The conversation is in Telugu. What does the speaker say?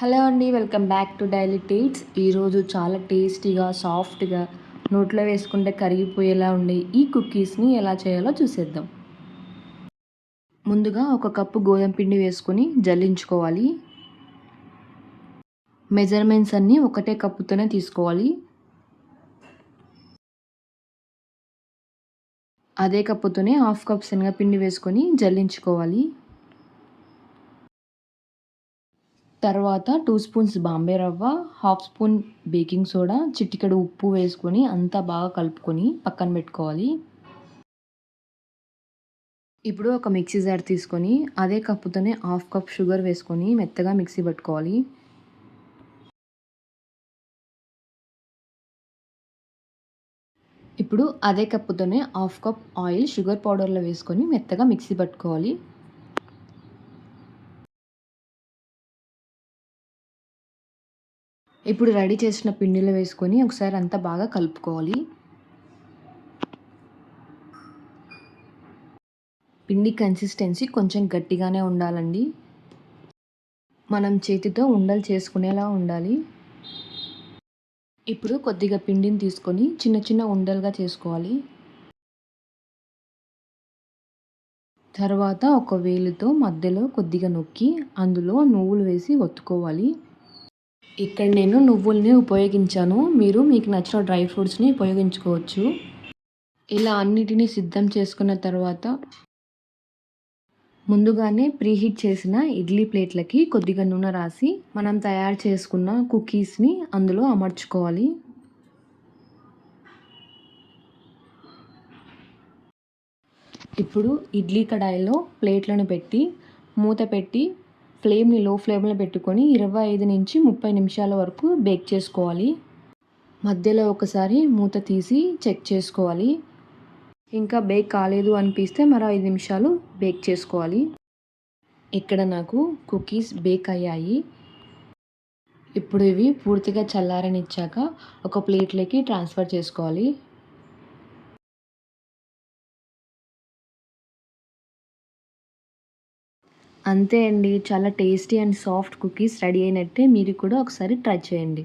హలో అండి, welcome back to daily treats. ఈరోజు చాలా టేస్టీగా సాఫ్ట్గా నోట్లో వేసుకుంటే కరిగిపోయేలా ఉండే ఈ కుకీస్ని ఎలా చేయాలో చూసేద్దాం. ముందుగా ఒక కప్పు గోధుమ పిండి వేసుకొని జల్లించుకోవాలి. మెజర్మెంట్స్ అన్నీ ఒకటే కప్పుతోనే తీసుకోవాలి. అదే కప్పుతోనే హాఫ్ కప్ శనగపిండి వేసుకొని జల్లించుకోవాలి. తర్వాత 2 స్పూన్స్ బాంబే రవ్వ, హాఫ్ స్పూన్ బేకింగ్ సోడా, చిటికెడు ఉప్పు వేసుకొని అంతా బాగా కలుపుకొని పక్కన పెట్టుకోవాలి. ఇప్పుడు ఒక మిక్సీ జార్ తీసుకొని అదే కప్పుతోనే హాఫ్ కప్ షుగర్ వేసుకొని మెత్తగా మిక్సీ పట్టుకోవాలి. ఇప్పుడు అదే కప్పుతోనే హాఫ్ కప్ ఆయిల్ షుగర్ పౌడర్లో వేసుకొని మెత్తగా మిక్సీ పట్టుకోవాలి. ఇప్పుడు రెడీ చేసిన పిండిలో వేసుకొని ఒకసారి అంతా బాగా కలుపుకోవాలి. పిండి కన్సిస్టెన్సీ కొంచెం గట్టిగానే ఉండాలండి. మనం చేతితో ఉండలు చేసుకునేలా ఉండాలి. ఇప్పుడు కొద్దిగా పిండిని తీసుకొని చిన్న చిన్న ఉండలుగా చేసుకోవాలి. తర్వాత ఒక వేలుతో మధ్యలో కొద్దిగా నొక్కి అందులో నువ్వులు వేసి ఒత్తుకోవాలి. ఇక్కడ నేను నువ్వుల్ని ఉపయోగించాను. మీరు మీకు నచ్చిన డ్రై ఫ్రూట్స్ని ఉపయోగించుకోవచ్చు. ఇలా అన్నిటినీ సిద్ధం చేసుకున్న తర్వాత ముందుగానే ప్రీహీట్ చేసిన ఇడ్లీ ప్లేట్లకి కొద్దిగా నూనె రాసి మనం తయారు చేసుకున్న కుకీస్ని అందులో అమర్చుకోవాలి. ఇప్పుడు ఇడ్లీ కడాయిలో ప్లేట్లను పెట్టి మూత పెట్టి ఫ్లేమ్ని లో ఫ్లేమ్లో పెట్టుకొని 25 నుంచి 30 నిమిషాల వరకు బేక్ చేసుకోవాలి. మధ్యలో ఒకసారి మూత తీసి చెక్ చేసుకోవాలి. ఇంకా బేక్ కాలేదు అనిపిస్తే మరో 5 నిమిషాలు బేక్ చేసుకోవాలి. ఇక్కడ నాకు కుకీస్ బేక్ అయ్యాయి. ఇప్పుడు ఇవి పూర్తిగా చల్లారనిచ్చాక ఒక ప్లేట్లోకి ట్రాన్స్ఫర్ చేసుకోవాలి. అంతే అండి, చాలా tasty and soft cookies ready అయినట్టే. మీరు కూడా ఒకసారి ట్రై చేయండి.